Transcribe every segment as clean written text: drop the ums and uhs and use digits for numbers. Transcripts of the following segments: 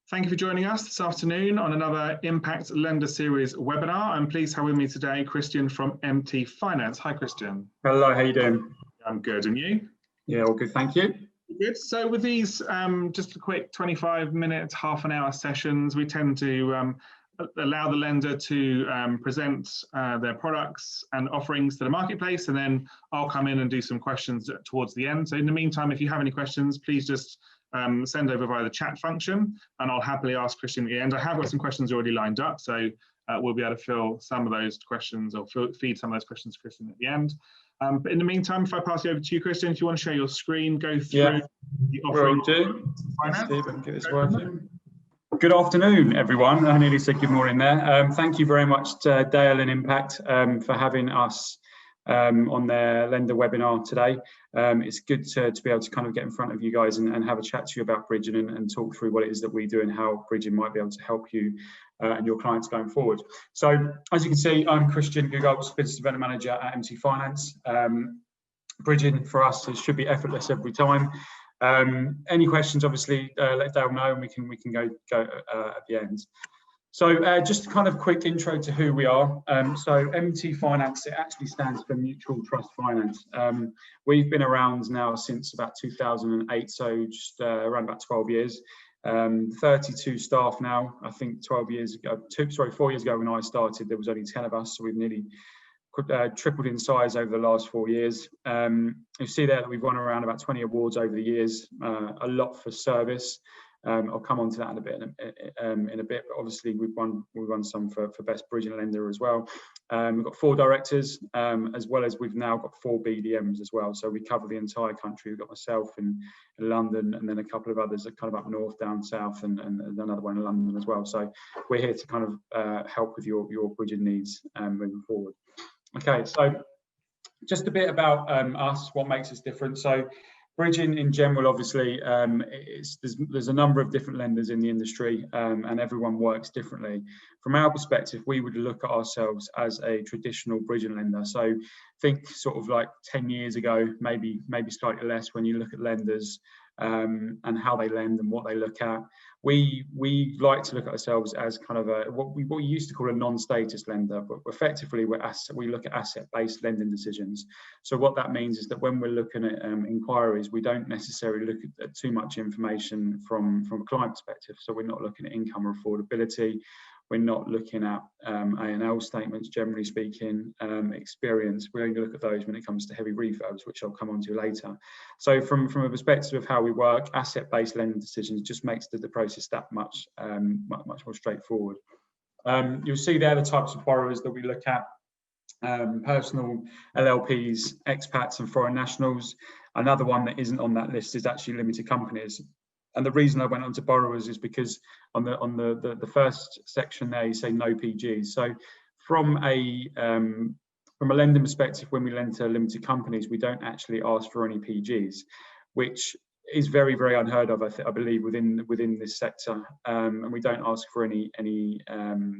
Thank you for joining us this afternoon on another Impact Lender Series webinar. I'm pleased to have with me today Christian from MT Finance. Hi, Christian. Hello, how you doing? I'm good, and you? Yeah, all good, thank you. Good. So with these just a quick 25-minute, half an hour sessions, we tend to allow the lender to present their products and offerings to the marketplace, and then I'll come in and do some questions towards the end. So in the meantime, if you have any questions, please just send over via the chat function, and I'll happily ask Christian at the end. I have got some questions already lined up, so we'll be able to fill some of those questions or feed some of those questions to Christian at the end. But in the meantime, if I pass it over to you, Christian, if you want to share your screen, go through the offering. Let's see if I can get this working. Good afternoon, everyone. I nearly said good morning there. Thank you very much to Dale and Impact for having us on their lender webinar today. It's good to be able to kind of get in front of you guys and have a chat to you about bridging and talk through what it is that we do and how bridging might be able to help you and your clients going forward. So as you can see, I'm Christian Gugolz, Business Development Manager at MT Finance. Bridging for us should be effortless every time. Any questions, obviously, let Dale know and we can go at the end. So just a kind of quick intro to who we are. So MT Finance, it actually stands for Mutual Trust Finance. We've been around now since about 2008, so just around about 12 years. 32 staff now. I think 4 years ago when I started, there was only 10 of us, so we've nearly tripled in size over the last 4 years. You see there that we've won around about 20 awards over the years, a lot for service. I'll come on to that in a bit, but obviously we've won some for best bridging lender as well. We've got 4 directors, as well as we've now got 4 BDMs as well. So we cover the entire country. We've got myself in London, and then a couple of others that kind of up north, down south, and another one in London as well. So we're here to kind of help with your bridging needs moving forward. Okay, so just a bit about us, what makes us different. So bridging in general, obviously, there's a number of different lenders in the industry, and everyone works differently. From our perspective, we would look at ourselves as a traditional bridging lender. So think sort of like 10 years ago, maybe slightly less, when you look at lenders and how they lend and what they look at. We like to look at ourselves as kind of what we used to call a non-status lender, but effectively we look at asset-based lending decisions. So what that means is that when we're looking at inquiries, we don't necessarily look at too much information from a client perspective. So we're not looking at income or affordability. We're not looking at A&L statements, generally speaking, experience. We only look at those when it comes to heavy refurbs, which I'll come on to later. So from a perspective of how we work, asset-based lending decisions just makes the process that much more straightforward. You'll see there the types of borrowers that we look at: personal, LLPs, expats, and foreign nationals. Another one that isn't on that list is actually limited companies. And the reason I went on to borrowers is because on the first section there, you say no PGs. So from a lending perspective, when we lend to limited companies, we don't actually ask for any PGs, which is very, very unheard of, I believe, within this sector. And we don't ask for any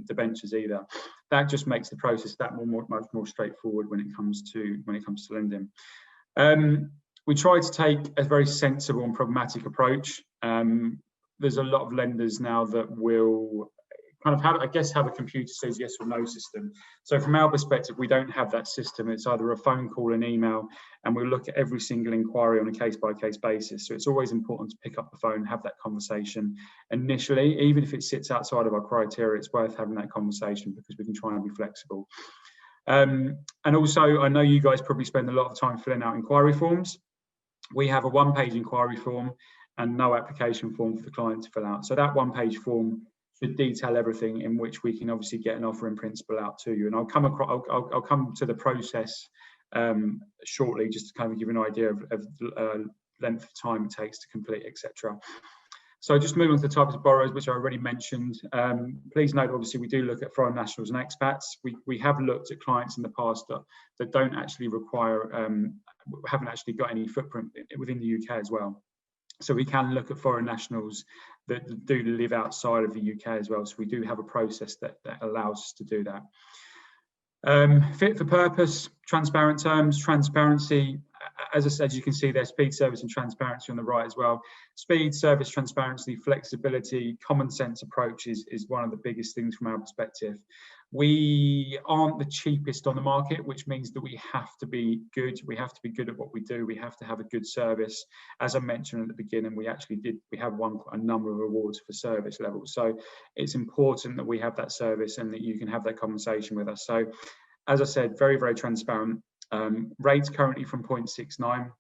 debentures either. That just makes the process that much more straightforward when it comes to lending. We try to take a very sensible and pragmatic approach. There's a lot of lenders now that will kind of have a computer says yes or no system. So from our perspective, we don't have that system. It's either a phone call, an email, and we'll look at every single inquiry on a case-by-case basis. So it's always important to pick up the phone, have that conversation initially. Even if it sits outside of our criteria, it's worth having that conversation because we can try and be flexible. And also, I know you guys probably spend a lot of time filling out inquiry forms. We have a 1-page inquiry form and no application form for the client to fill out. So that 1-page form should detail everything in which we can obviously get an offer in principle out to you. And I'll come to the process shortly, just to kind of give you an idea of length of time it takes to complete, etc. So just moving on to the types of borrowers, which I already mentioned. Please note, obviously, we do look at foreign nationals and expats. We have looked at clients in the past that don't actually require, haven't actually got any footprint within the UK as well. So we can look at foreign nationals that do live outside of the UK as well. So we do have a process that allows us to do that. Fit for purpose, transparent terms, transparency, as I said, you can see there, speed, service and transparency on the right as well. Speed, service, transparency, flexibility, common sense approach is one of the biggest things from our perspective. We aren't the cheapest on the market, which means that we have to be good. We have to be good at what we do. We have to have a good service. As I mentioned at the beginning, we have won a number of awards for service levels. So it's important that we have that service and that you can have that conversation with us. So as I said, very, very transparent. Rates currently from 0.69,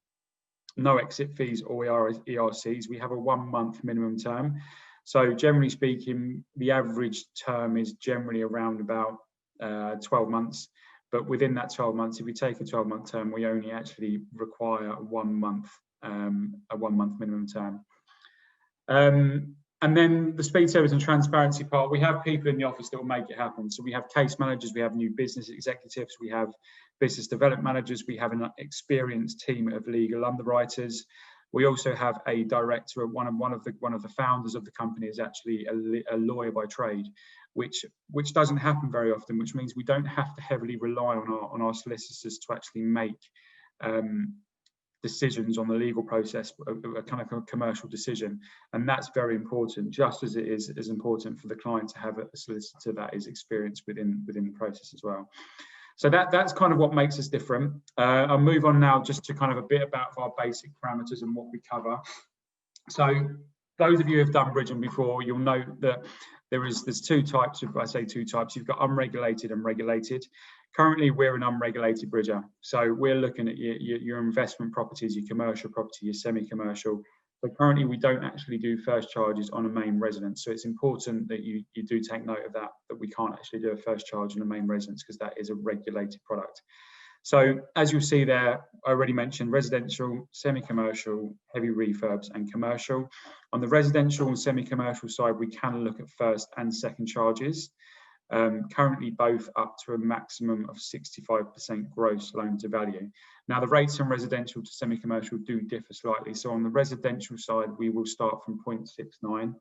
no exit fees or ERCs. We have a 1 month minimum term. So generally speaking, the average term is generally around about 12 months. But within that 12 months, if we take a 12-month term, we only actually require a 1 month minimum term. And then the speed, service and transparency part, we have people in the office that will make it happen. So we have case managers, we have new business executives, we have business development managers, we have an experienced team of legal underwriters. We also have a director, one of the founders of the company is actually a lawyer by trade, which doesn't happen very often, which means we don't have to heavily rely on our solicitors to actually make decisions on the legal process, a kind of a commercial decision. And that's very important, just as it is important for the client to have a solicitor that is experienced within the process as well. So that's kind of what makes us different. I'll move on now just to kind of a bit about our basic parameters and what we cover. So those of you who have done bridging before, you'll know that there's two types of, I say two types, you've got unregulated and regulated. Currently, we're an unregulated bridger. So we're looking at your investment properties, your commercial property, your semi-commercial. But currently, we don't actually do first charges on a main residence. So it's important that you do take note of that we can't actually do a first charge on a main residence because that is a regulated product. So as you'll see there, I already mentioned residential, semi-commercial, heavy refurbs and commercial. On the residential and semi-commercial side, we can look at first and second charges. Currently both up to a maximum of 65% gross loan to value. Now the rates on residential to semi-commercial do differ slightly. So on the residential side, we will start from 0.69,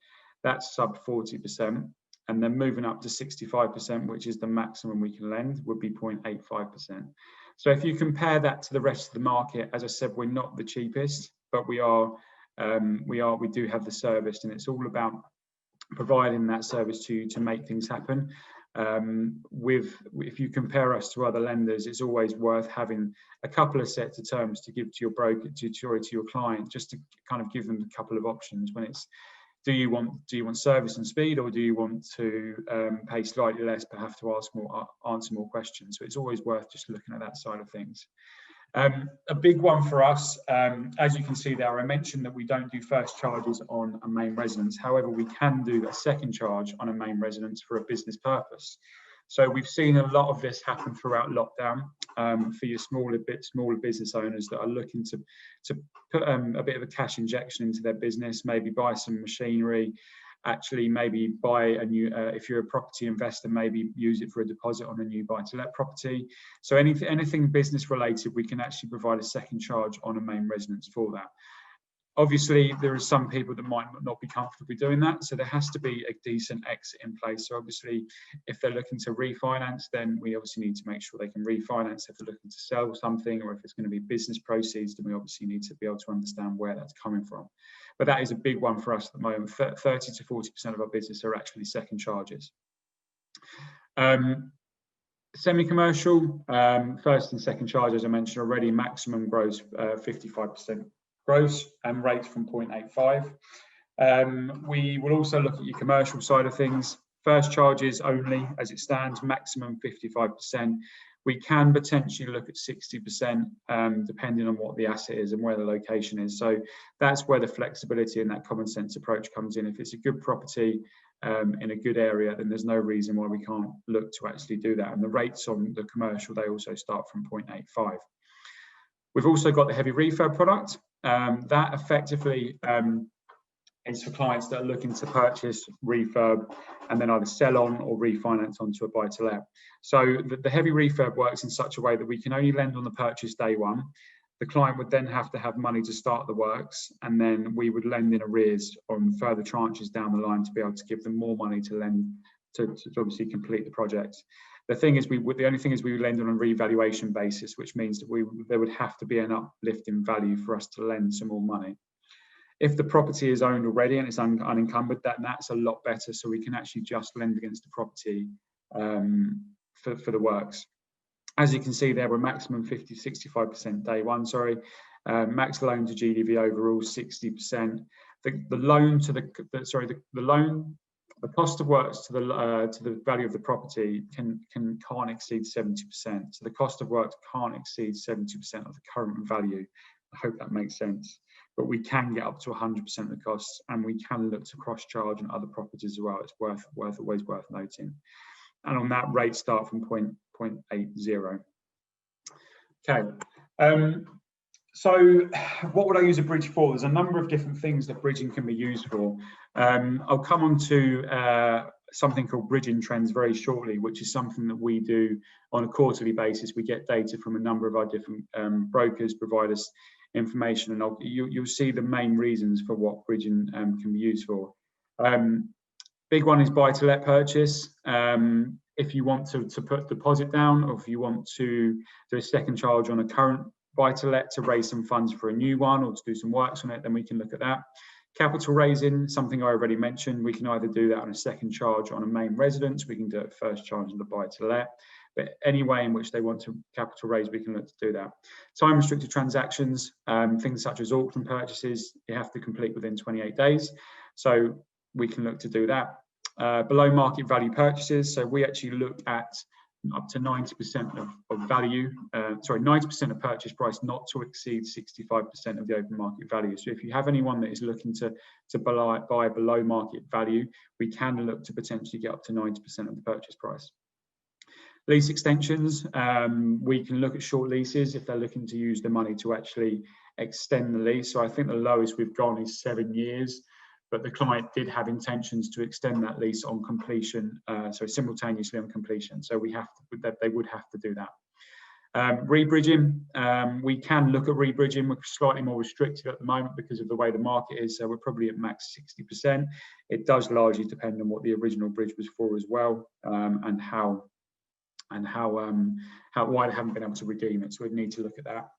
that's sub 40%, and then moving up to 65%, which is the maximum we can lend, would be 0.85%. So if you compare that to the rest of the market, as I said, we're not the cheapest, but we do have the service, and it's all about providing that service to you to make things happen. If you compare us to other lenders, it's always worth having a couple of sets of terms to give to your broker, to your client, just to kind of give them a couple of options. When it's, do you want service and speed, or do you want to pay slightly less but have to answer more questions? So it's always worth just looking at that side of things. A big one for us, as you can see there, I mentioned that we don't do first charges on a main residence. However, we can do a second charge on a main residence for a business purpose. So we've seen a lot of this happen throughout lockdown for your smaller business owners that are looking to put a bit of a cash injection into their business, maybe buy some machinery, actually maybe buy a new, if you're a property investor, maybe use it for a deposit on a new buy-to-let property. So anything business related, we can actually provide a second charge on a main residence for that. Obviously, there are some people that might not be comfortable doing that, so there has to be a decent exit in place. So obviously, if they're looking to refinance, then we obviously need to make sure they can refinance. If they're looking to sell something, or if it's going to be business proceeds, then we obviously need to be able to understand where that's coming from. But that is a big one for us at the moment. 30 to 40% of our business are actually second charges. Semi-commercial, first and second charge, as I mentioned already, maximum gross 55% gross and rates from 0.85. We will also look at your commercial side of things. First charges only, as it stands, maximum 55%. We can potentially look at 60%, depending on what the asset is and where the location is. So that's where the flexibility and that common sense approach comes in. If it's a good property in a good area, then there's no reason why we can't look to actually do that. And the rates on the commercial, they also start from 0.85. We've also got the heavy refurb product. That effectively is for clients that are looking to purchase, refurb, and then either sell on or refinance onto a buy-to-let. So the heavy refurb works in such a way that we can only lend on the purchase day one. The client would then have to have money to start the works, and then we would lend in arrears on further tranches down the line to be able to give them more money to lend to obviously complete the project. The thing is, the only thing is we lend on a revaluation basis, which means that there would have to be an uplift in value for us to lend some more money. If the property is owned already and it's unencumbered, that's a lot better. So we can actually just lend against the property for the works. As you can see there, we're maximum 65% day one. Max loan to GDV overall 60%. The cost of works to the value of the property can't exceed 70%. So the cost of works can't exceed 70% of the current value. I hope that makes sense. But we can get up to 100% of the costs, and we can look to cross-charge on other properties as well. It's always worth noting. And on that, rates start from 0.80. Okay. So what would I use a bridge for? There's a number of different things that bridging can be used for. I'll come on to something called bridging trends very shortly, which is something that we do on a quarterly basis. We get data from a number of our different brokers, provide us information, and you'll see the main reasons for what bridging can be used for. Big one is buy-to-let purchase. If you want to put deposit down, or if you want to do a second charge on a current buy-to-let to raise some funds for a new one or to do some works on it, then we can look at that. Capital raising, something I already mentioned, we can either do that on a second charge on a main residence, we can do it first charge on the buy-to-let, but any way in which they want to capital raise, we can look to do that. Time restricted transactions, things such as auction purchases, you have to complete within 28 days. So we can look to do that. Below market value purchases, so we actually look at up to 90% of value, 90% of purchase price not to exceed 65% of the open market value. So if you have anyone that is looking to buy below market value, we can look to potentially get up to 90% of the purchase price. Lease extensions, we can look at short leases if they're looking to use the money to actually extend the lease. So I think the lowest we've gone is 7 years. But the client did have intentions to extend that lease on completion, so simultaneously on completion. So they would have to do that. Rebridging, we can look at rebridging. We're slightly more restricted at the moment because of the way the market is. So we're probably at max 60%. It does largely depend on what the original bridge was for as well, and why they haven't been able to redeem it. So we'd need to look at that.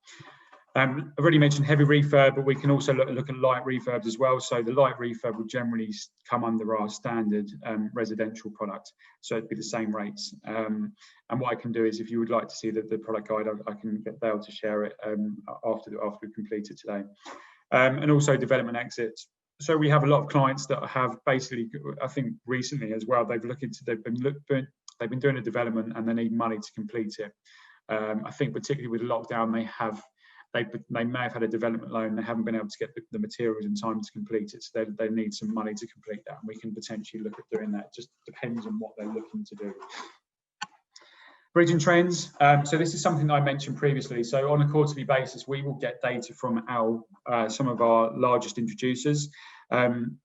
I've already mentioned heavy refurb, but we can also look at light refurbs as well. So the light refurb would generally come under our standard residential product. So it'd be the same rates. And what I can do is, if you would like to see the product guide, I can get Dale to share it after we've completed today. And also development exits. So we have a lot of clients that have basically, I think recently as well, they've been doing a development and they need money to complete it. I think particularly with lockdown, they may have had a development loan, they haven't been able to get the materials in time to complete it, so they need some money to complete that, and we can potentially look at doing that. It just depends on what they're looking to do. Bridging trends. So this is something that I mentioned previously. So on a quarterly basis, we will get data from some of our largest introducers. And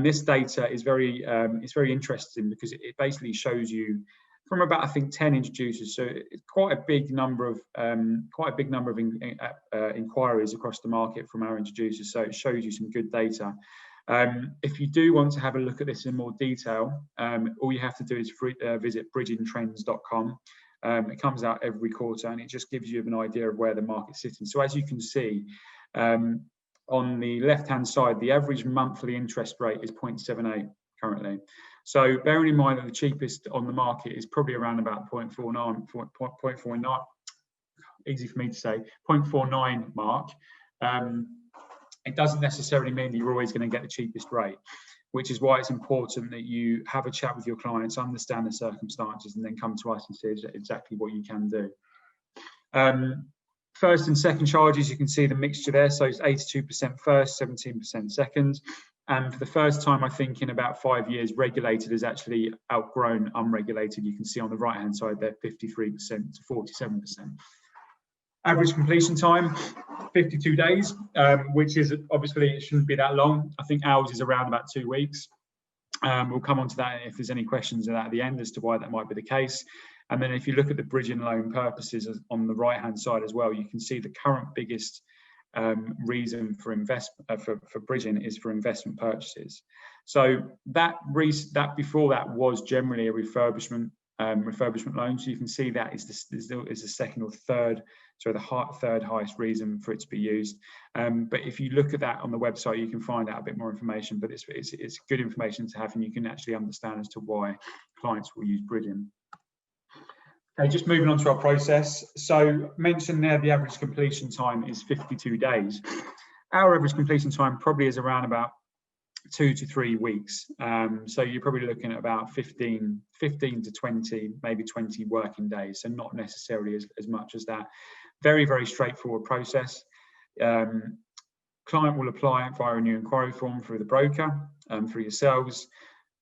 this data is it's very interesting because it basically shows you from about, I think, 10 introducers. So it's quite a big number of inquiries across the market from our introducers. So it shows you some good data. If you do want to have a look at this in more detail, all you have to do is visit bridgingtrends.com. It comes out every quarter and it just gives you an idea of where the market's sitting. So as you can see, on the left-hand side, the average monthly interest rate is 0.78 currently. So bearing in mind that the cheapest on the market is probably around about 0.49, easy for me to say, 0.49 mark, it doesn't necessarily mean that you're always going to get the cheapest rate, which is why it's important that you have a chat with your clients, understand the circumstances, and then come to us and see exactly what you can do. First and second charges, you can see the mixture there. So it's 82% first, 17% second. And for the first time, I think in about 5 years, regulated has actually outgrown unregulated. You can see on the right-hand side there, 53% to 47%. Average completion time, 52 days, which is obviously, it shouldn't be that long. I think ours is around about 2 weeks. We'll come on to that if there's any questions at the end as to why that might be the case. And then if you look at the bridging loan purposes on the right-hand side as well, you can see the current biggest reason for bridging is for investment purchases. So that before that was generally a refurbishment loan. So you can see that is the second or third, so the third highest reason for it to be used. But if you look at that on the website, you can find out a bit more information. But it's good information to have, and you can actually understand as to why clients will use bridging. Okay, just moving on to our process. So mentioned there, the average completion time is 52 days. Our average completion time probably is around about 2 to 3 weeks. So you're probably looking at about 15 to 20, maybe 20 working days. So not necessarily as much as that. Very, very straightforward process. Client will apply via a new inquiry form through the broker, through yourselves.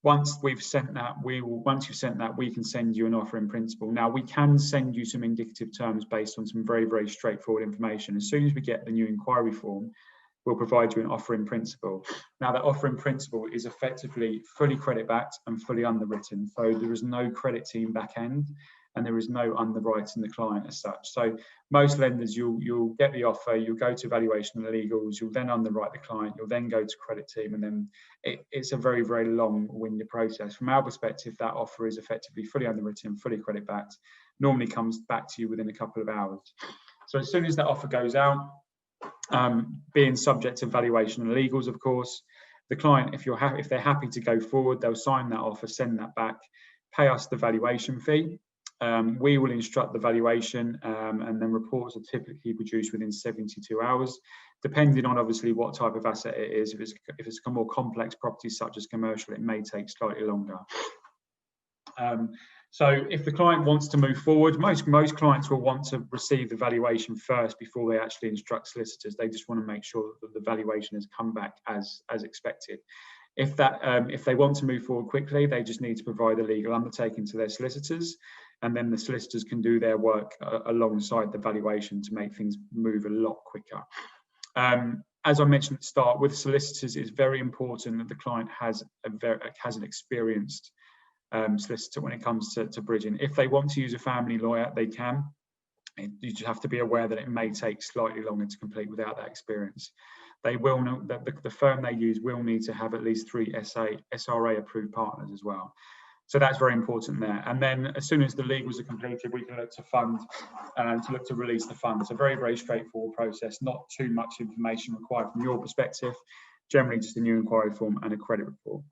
Once we've sent that, once you've sent that, we can send you an offer in principle. Now, we can send you some indicative terms based on some very, very straightforward information. As soon as we get the new inquiry form, we'll provide you an offer in principle. Now, that offer in principle is effectively fully credit backed and fully underwritten. So there is no credit team back end, and there is no underwriting the client as such. So most lenders, you'll get the offer, you'll go to valuation and legals, you'll then underwrite the client, you'll then go to credit team, and then it's a very, very long-winded process. From our perspective, that offer is effectively fully underwritten, fully credit backed, normally comes back to you within a couple of hours. So as soon as that offer goes out, being subject to valuation and legals, of course, the client, if they're happy to go forward, they'll sign that offer, send that back, pay us the valuation fee. We will instruct the valuation, and then reports are typically produced within 72 hours, depending on obviously what type of asset it is. If it's a more complex property such as commercial, it may take slightly longer. So if the client wants to move forward, most clients will want to receive the valuation first before they actually instruct solicitors. They just want to make sure that the valuation has come back as expected. If they want to move forward quickly, they just need to provide a legal undertaking to their solicitors, and then the solicitors can do their work alongside the valuation to make things move a lot quicker. As I mentioned at the start, with solicitors, it's very important that the client has an experienced solicitor when it comes to bridging. If they want to use a family lawyer, they can. You just have to be aware that it may take slightly longer to complete without that experience. They will know that the firm they use will need to have at least 3 SRA approved partners as well. So that's very important there. And then as soon as the legals are completed, we can look to fund and to look to release the funds. So very, very straightforward process, not too much information required from your perspective, generally just a new inquiry form and a credit report.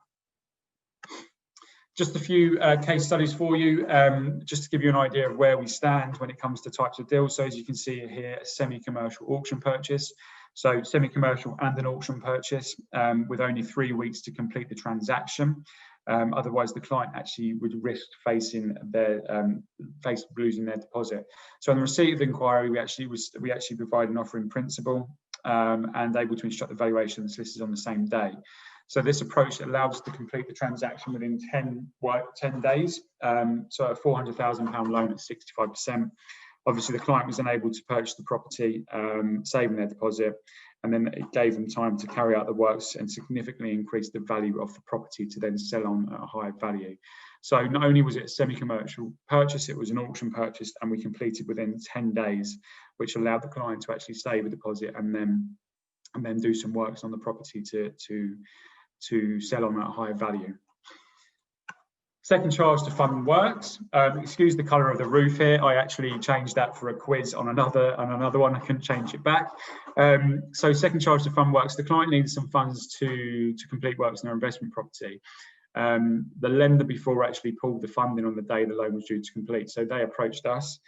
Just a few case studies for you, just to give you an idea of where we stand when it comes to types of deals. So as you can see here, a semi-commercial auction purchase. So semi-commercial and an auction purchase with only 3 weeks to complete the transaction. Otherwise, the client actually would risk losing their deposit. So on the receipt of the inquiry, we actually provide an offer in principle and able to instruct the valuation of the solicitors on the same day. So this approach allows us to complete the transaction within 10 days. So a £400,000 loan at 65%. Obviously, the client was unable to purchase the property, saving their deposit, and then it gave them time to carry out the works and significantly increase the value of the property to then sell on at a higher value. So not only was it a semi-commercial purchase, it was an auction purchase, and we completed within 10 days, which allowed the client to actually save a deposit and then do some works on the property to sell on at a higher value. Second charge to fund works. Excuse the colour of the roof here. I actually changed that for a quiz on another one. I couldn't change it back. So second charge to fund works. The client needs some funds to complete works on their investment property. The lender before actually pulled the funding on the day the loan was due to complete. So they approached us.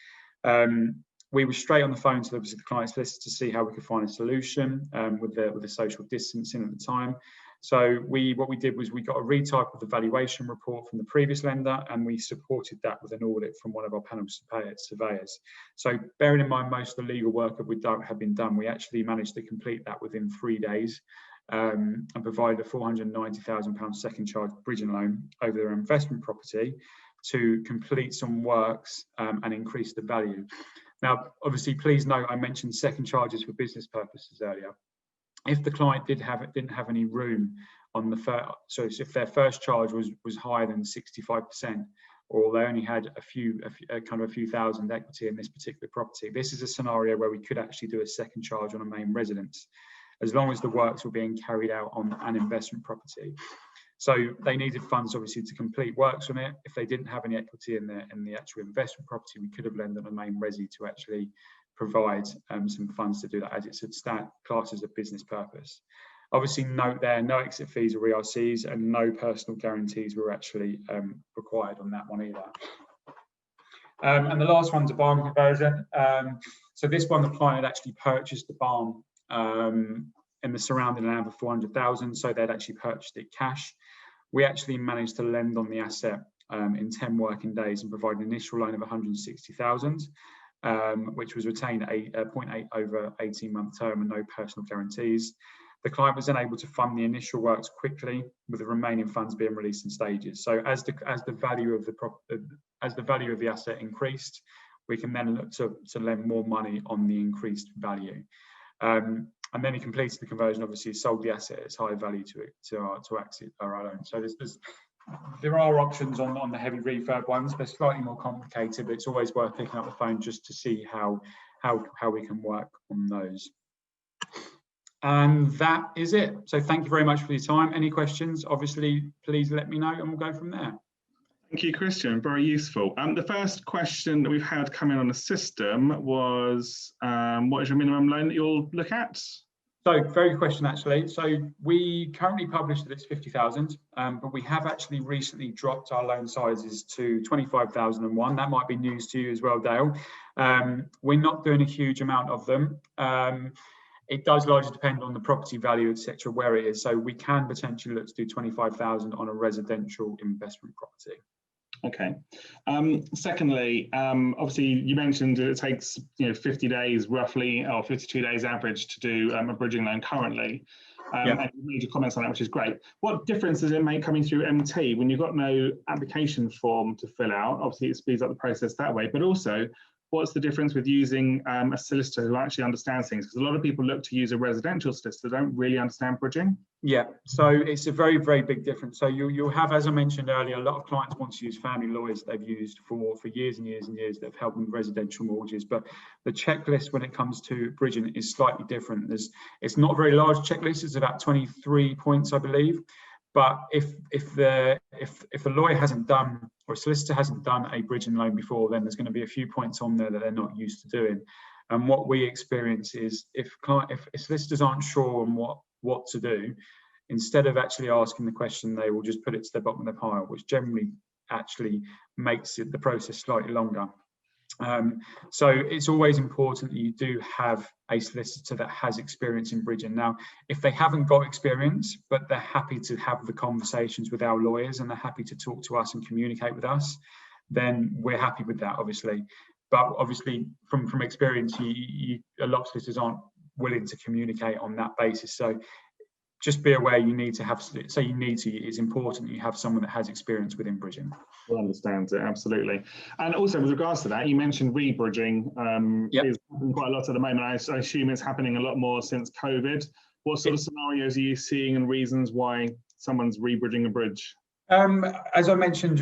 We were straight on the phone to the client's solicitor to see how we could find a solution with the social distancing at the time. So what we did was we got a retype of the valuation report from the previous lender, and we supported that with an audit from one of our panel surveyors. So bearing in mind most of the legal work that had been done, we actually managed to complete that within 3 days and provided a £490,000 second charge bridging loan over their investment property to complete some works and increase the value. Now, obviously, please note I mentioned second charges for business purposes earlier. If the client didn't have any room on the first, so if their first charge was higher than 65%, or they only had a few thousand equity in this particular property. This is a scenario where we could actually do a second charge on a main residence, as long as the works were being carried out on an investment property. So they needed funds, obviously, to complete works on it. If they didn't have any equity in the actual investment property, we could have lent on a main resi to actually provide some funds to do that, as it's classed as a business purpose. Obviously, note there, no exit fees or ERCs, and no personal guarantees were actually required on that one either. And the last one's a barn conversion. So this one, the client had actually purchased the barn in the surrounding land for 400,000, so they'd actually purchased it cash. We actually managed to lend on the asset in 10 working days and provide an initial loan of 160,000, which was retained at 0.8 over 18-month term and no personal guarantees. The client was then able to fund the initial works quickly, with the remaining funds being released in stages. So as the value of the asset increased, we can then look to lend more money on the increased value. And then he completed the conversion, obviously sold the asset at its high value to exit our loan. So there are options on the heavy refurb ones. They're slightly more complicated, but it's always worth picking up the phone just to see how we can work on those. And that is it. So thank you very much for your time. Any questions, obviously, please let me know and we'll go from there. Thank you, Christian. Very useful. The first question that we've had come in on the system was, what is your minimum loan that you'll look at? So, very good question, actually. So we currently publish that it's 50,000, but we have actually recently dropped our loan sizes to 25,001. That might be news to you as well, Dale. We're not doing a huge amount of them. It does largely depend on the property value, etc., where it is. So we can potentially look to do 25,000 on a residential investment property. Okay. Secondly, obviously you mentioned it takes 50 days roughly, or 52 days average to do a bridging loan currently. And you made your comments on that, which is great. What difference does it make coming through MT when you've got no application form to fill out? Obviously it speeds up the process that way, but also what's the difference with using a solicitor who actually understands things? Because a lot of people look to use a residential solicitor, don't really understand bridging. Yeah, so it's a very, very big difference. So you'll have, as I mentioned earlier, a lot of clients want to use family lawyers they've used for years and years and years that have helped them with residential mortgages. But the checklist when it comes to bridging is slightly different. It's not a very large checklist. It's about 23 points, I believe. But if the lawyer hasn't done, or a solicitor hasn't done a bridging loan before, then there's going to be a few points on there that they're not used to doing. And what we experience is if solicitors aren't sure on what to do, instead of actually asking the question, they will just put it to the bottom of the pile, which generally actually makes the process slightly longer. So it's always important that you do have a solicitor that has experience in bridging. Now, if they haven't got experience, but they're happy to have the conversations with our lawyers and they're happy to talk to us and communicate with us, then we're happy with that, obviously. But obviously, from experience, a lot of solicitors aren't willing to communicate on that basis. So just be aware you need to have, it's important you have someone that has experience within bridging. Well, understands it, absolutely. And also with regards to that, you mentioned re-bridging is happening quite a lot at the moment. I assume it's happening a lot more since COVID. What sort of scenarios are you seeing and reasons why someone's re-bridging a bridge? As I mentioned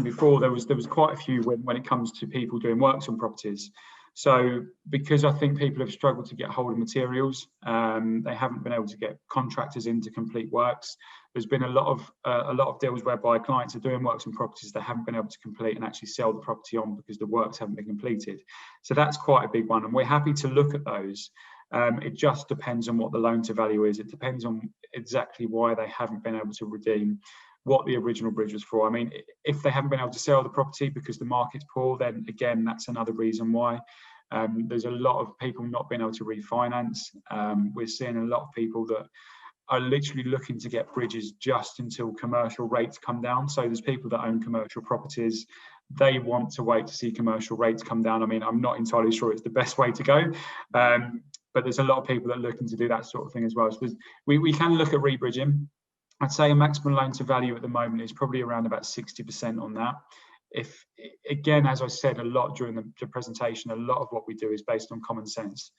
before, there was quite a few when it comes to people doing works on properties. So because I think people have struggled to get hold of materials, they haven't been able to get contractors in to complete works. There's been a lot of deals whereby clients are doing works on properties they haven't been able to complete and actually sell the property on because the works haven't been completed. So that's quite a big one, and we're happy to look at those. It just depends on what the loan to value is. It depends on exactly why they haven't been able to redeem, what the original bridge was for. I mean, if they haven't been able to sell the property because the market's poor, then again, that's another reason why. There's a lot of people not being able to refinance. We're seeing a lot of people that are literally looking to get bridges just until commercial rates come down. So there's people that own commercial properties. They want to wait to see commercial rates come down. I mean, I'm not entirely sure it's the best way to go. But there's a lot of people that are looking to do that sort of thing as well. So we can look at re-bridging. I'd say a maximum loan to value at the moment is probably around about 60% on that. If, again, as I said a lot during the presentation, a lot of what we do is based on common sense.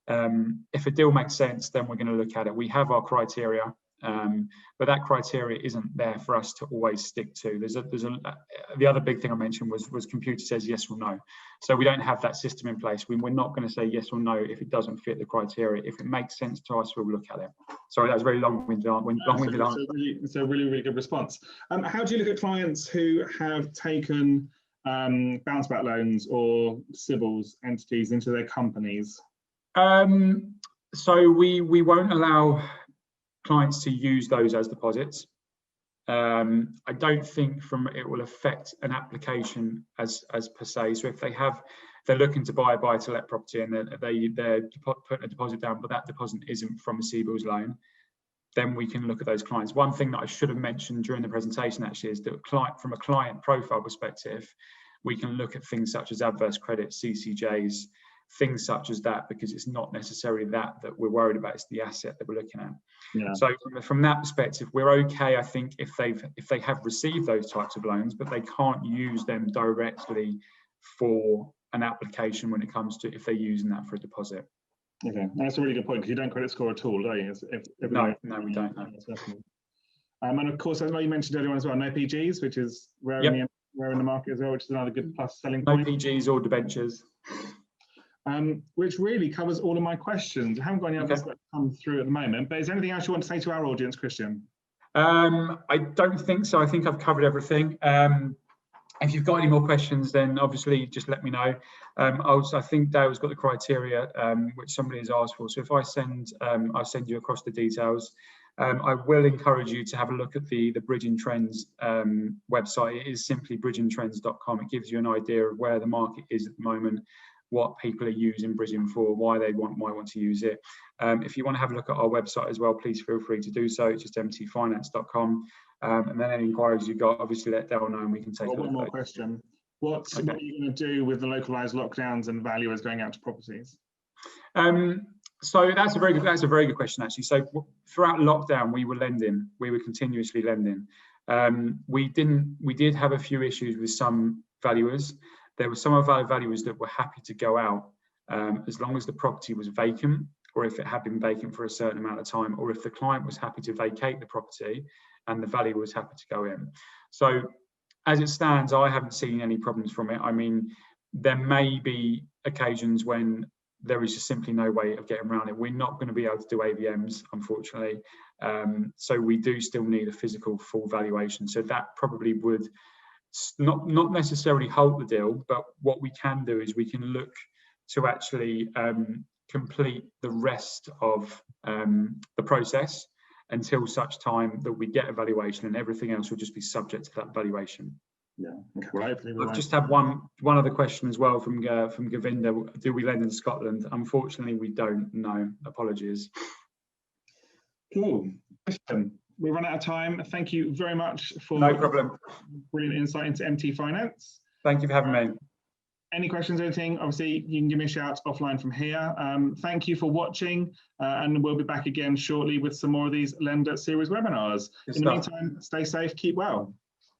If a deal makes sense, then we're going to look at it. We have our criteria. But that criteria isn't there for us to always stick to. The other big thing I mentioned was computer says yes or no. So we don't have that system in place. We're not going to say yes or no if it doesn't fit the criteria. If it makes sense to us, we'll look at it. Sorry, that was very long-winded answer. It's a really, really good response. How do you look at clients who have taken bounce back loans or CBILS entities into their companies? So we won't allow clients to use those as deposits. I don't think it will affect an application as per se. So if they're looking to buy a buy-to-let property and they're putting a deposit down, but that deposit isn't from a CBILS loan, then we can look at those clients. One thing that I should have mentioned during the presentation actually is that from a client profile perspective, we can look at things such as adverse credit, CCJs, things such as that, because it's not necessarily that we're worried about, it's the asset that we're looking at. Yeah. So from that perspective, we're okay, I think, if they have received those types of loans, but they can't use them directly for an application when it comes to if they're using that for a deposit. Okay, that's a really good point, because you don't credit score at all, do you? No, we don't. No. And of course, as you mentioned earlier on as well, no PGs, which is rare in the market as well, which is another good plus selling point. No PGs or debentures. Which really covers all of my questions. I haven't got any others that come through at the moment, but is there anything else you want to say to our audience, Christian? I don't think so. I think I've covered everything. If you've got any more questions, then obviously just let me know. I think Dale's got the criteria which somebody has asked for. So if I'll send you across the details. I will encourage you to have a look at the Bridging Trends website. It is simply bridgingtrends.com. It gives you an idea of where the market is at the moment, what people are using bridging for, why they might want to use it. If you want to have a look at our website as well, please feel free to do so. It's just mtfinance.com. And then any inquiries you've got, obviously let Dale know and we can take a look. One more question. What are you going to do with the localized lockdowns and valuers going out to properties? So that's a very good question actually. So throughout lockdown, we were lending. We were continuously lending. We did have a few issues with some valuers. There were some of our valuers that were happy to go out as long as the property was vacant, or if it had been vacant for a certain amount of time, or if the client was happy to vacate the property and the valuer was happy to go in. So as it stands, I haven't seen any problems from it. I mean, there may be occasions when there is just simply no way of getting around it. We're not going to be able to do AVMs, unfortunately. So we do still need a physical full valuation. So that probably would not necessarily halt the deal, but what we can do is we can look to actually complete the rest of the process until such time that we get a valuation, and everything else will just be subject to that valuation. Yeah. Okay. Well, I've just had one other question as well from Govinda. Do we lend in Scotland? Unfortunately, we don't. No. Apologies. Cool. We run out of time. Thank you very much for no problem. Brilliant insight into MT Finance. Thank you for having me. Any questions or anything, obviously you can give me a shout offline from here. Thank you for watching, and we'll be back again shortly with some more of these Lender Series webinars. In the meantime, stay safe, keep well.